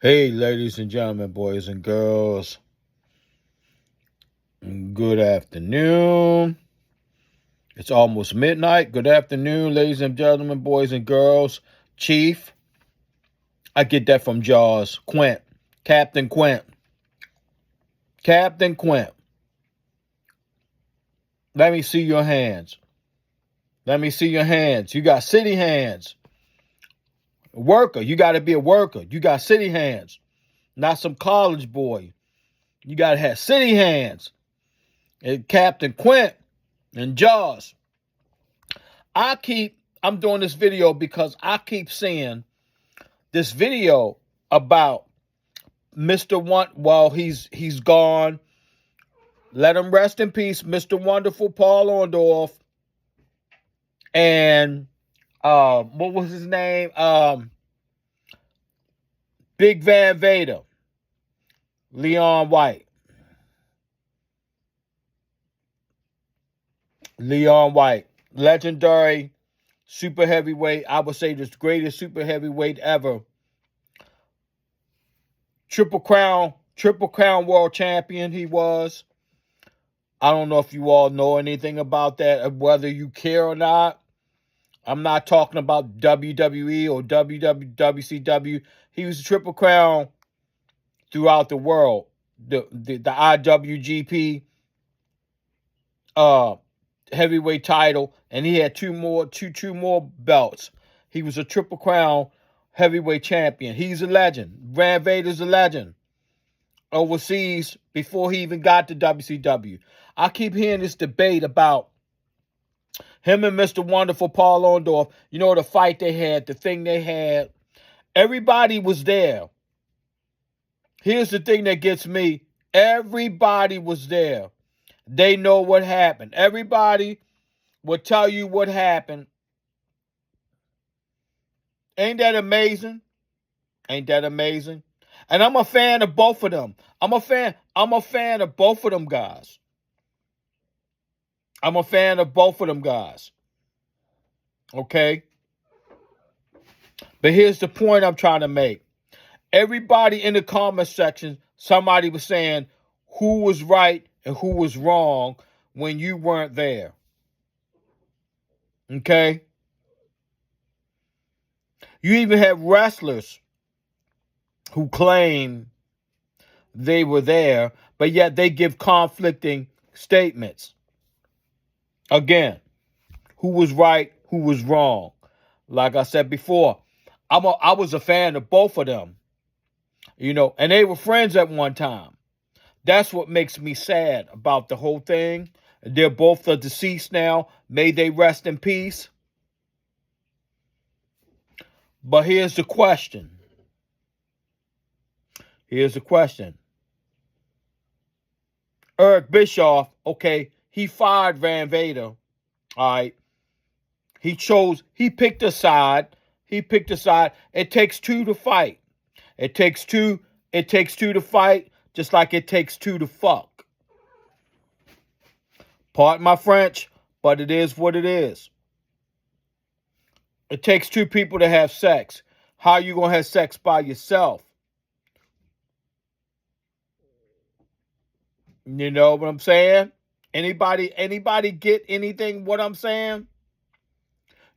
Hey, ladies and gentlemen, boys and girls, good afternoon. It's almost midnight. Good afternoon, ladies and gentlemen, boys and girls. Chief, I get that from Jaws. Quint, Captain Quint, Captain Quint. Let me see your hands. Let me see your hands. You got city hands. Worker, you got to be a worker. You got city hands, not some college boy. You got to have city hands. And Captain Quint and Jaws. I'm doing this video because I keep seeing this video about Mr. Well, he's gone. Let him rest in peace, Mr. Wonderful Paul Orndorff. And what was his name? Big Van Vader. Leon White. Leon White. Legendary super heavyweight. I would say the greatest super heavyweight ever. Triple Crown world champion he was. I don't know if you all know anything about that, whether you care or not. I'm not talking about WWE or WCW. He was a Triple Crown throughout the world. The IWGP heavyweight title, and he had two more belts. He was a Triple Crown heavyweight champion. He's a legend. Van Vader's a legend. Overseas before he even got to WCW. I keep hearing this debate about him and Mr. Wonderful Paul Orndorff. You know, the fight they had, the thing they had. Everybody was there. Here's the thing that gets me. Everybody was there. They know what happened. Everybody will tell you what happened. Ain't that amazing? Ain't that amazing? And I'm a fan of both of them. I'm a fan of both of them guys. I'm a fan of both of them guys. Okay? But here's the point I'm trying to make. Everybody in the comment section, somebody was saying who was right and who was wrong when you weren't there. Okay? You even have wrestlers who claim they were there, but yet they give conflicting statements. Again, who was right, who was wrong? Like I said before, I was a fan of both of them. You know, and they were friends at one time. That's what makes me sad about the whole thing. They're both deceased now. May they rest in peace. But here's the question. Eric Bischoff, okay, he fired Van Vader. All right. He picked a side. It takes two to fight. It takes two to fight, just like it takes two to fuck. Pardon my French, but it is what it is. It takes two people to have sex. How you gonna have sex by yourself? You know what I'm saying? Anybody get anything what I'm saying?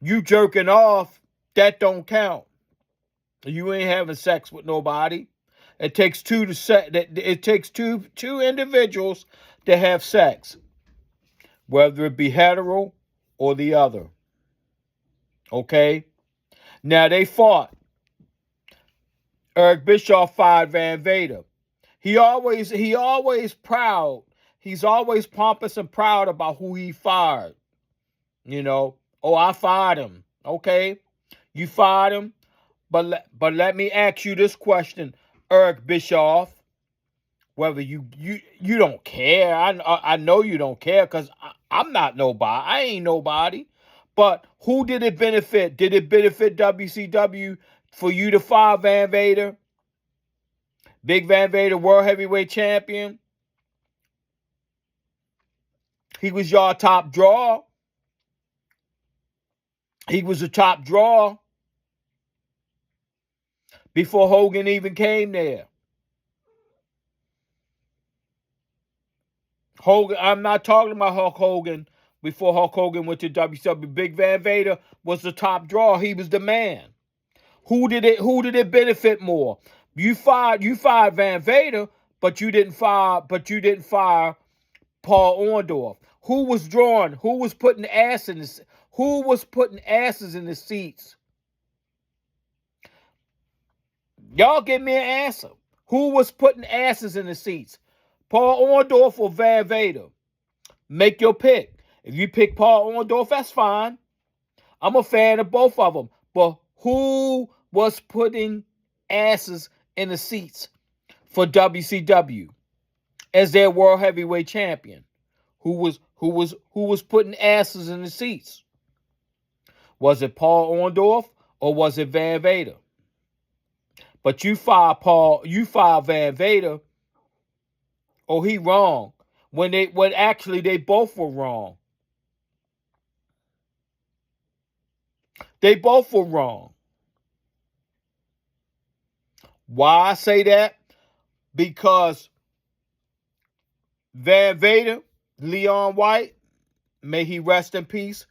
You jerking off, that don't count. You ain't having sex with nobody. It takes two individuals to have sex, whether it be hetero or the other. Okay? Now they fought. Eric Bischoff fired Van Vader. He always proud. He's always pompous and proud about who he fired. You know, oh, I fired him. Okay? You fired him. But let me ask you this question, Eric Bischoff. Whether you don't care. I know you don't care because I'm not nobody. I ain't nobody. But who did it benefit? Did it benefit WCW for you to fire Van Vader? Big Van Vader, World Heavyweight Champion. He was your top draw. He was a top draw. before Hogan even came there. Hogan, I'm not talking about Hulk Hogan before Hulk Hogan went to WCW. Big Van Vader was the top draw. He was the man. Who did it benefit more? You fired Van Vader, but you didn't fire Paul Orndorff. Who was drawing? Who was putting asses in the seats? Y'all give me an answer. Who was putting asses in the seats? Paul Orndorff or Van Vader? Make your pick. If you pick Paul Orndorff, that's fine. I'm a fan of both of them. But who was putting asses in the seats for WCW as their world heavyweight champion? Who was putting asses in the seats? Was it Paul Orndorff or was it Van Vader? But you fire Van Vader. Oh, he wrong. When actually they both were wrong. They both were wrong. Why I say that? Because Van Vader, Leon White, may he rest in peace,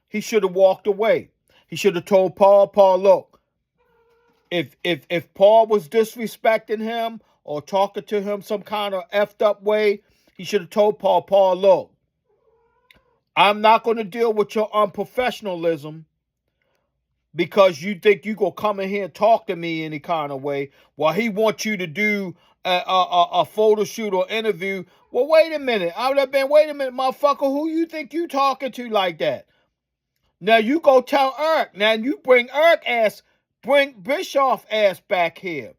he should have walked away. He should have told Paul, look, if Paul was disrespecting him or talking to him some kind of effed up way, he should have told Paul, look, I'm not going to deal with your unprofessionalism because you think you going to come in here and talk to me any kind of way while he wants you to do a photo shoot or interview. Well, wait a minute. I would have been, wait a minute, motherfucker, who you think you talking to like that? Now you go tell Eric. Now you bring Bischoff ass back here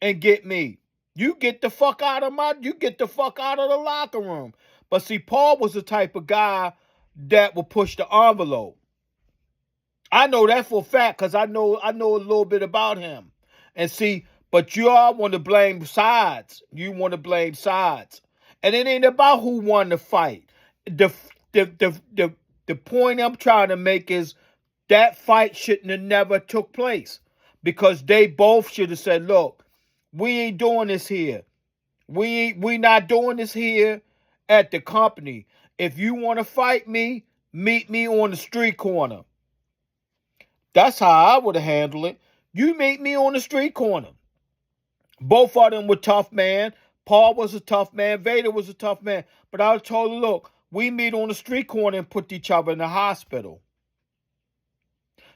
and get me. You get the fuck out of the locker room. But see, Paul was the type of guy that would push the envelope. I know that for a fact because I know a little bit about him. And see, but you all want to blame sides. You want to blame sides. And it ain't about who won the fight. The point I'm trying to make is that fight shouldn't have never took place. Because they both should have said, look, we ain't doing this here. We not doing this here at the company. If you want to fight me, meet me on the street corner. That's how I would have handled it. You meet me on the street corner. Both of them were tough man. Paul was a tough man. Vader was a tough man. But I told her, look, we meet on the street corner and put each other in the hospital.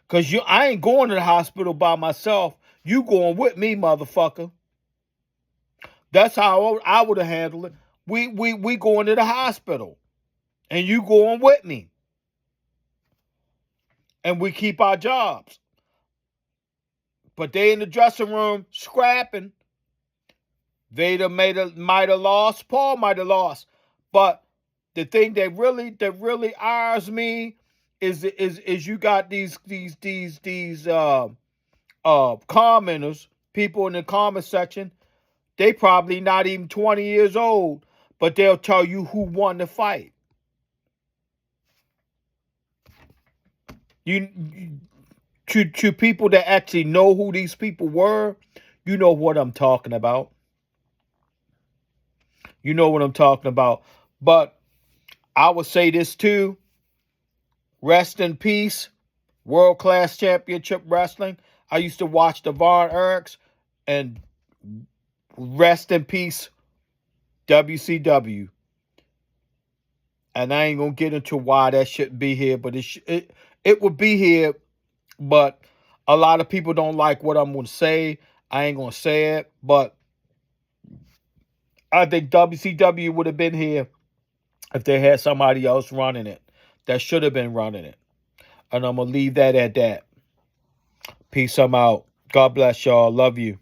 Because I ain't going to the hospital by myself. You going with me, motherfucker. That's how I would have handled it. We going to the hospital. And you going with me. And we keep our jobs. But they in the dressing room scrapping. Vader might have lost. Paul might have lost. But the thing that really ires me is you got these commenters, people in the comment section. They probably not even 20 years old, but they'll tell you who won the fight. To people that actually know who these people were, you know what I'm talking about. You know what I'm talking about. But I would say this too. Rest in peace. World Class Championship Wrestling. I used to watch the Von Erichs. And rest in peace, WCW. And I ain't going to get into why that shouldn't be here. But it would be here. But a lot of people don't like what I'm going to say. I ain't going to say it. But I think WCW would have been here if they had somebody else running it that should have been running it. And I'm going to leave that at that. Peace, I'm out. God bless y'all. Love you.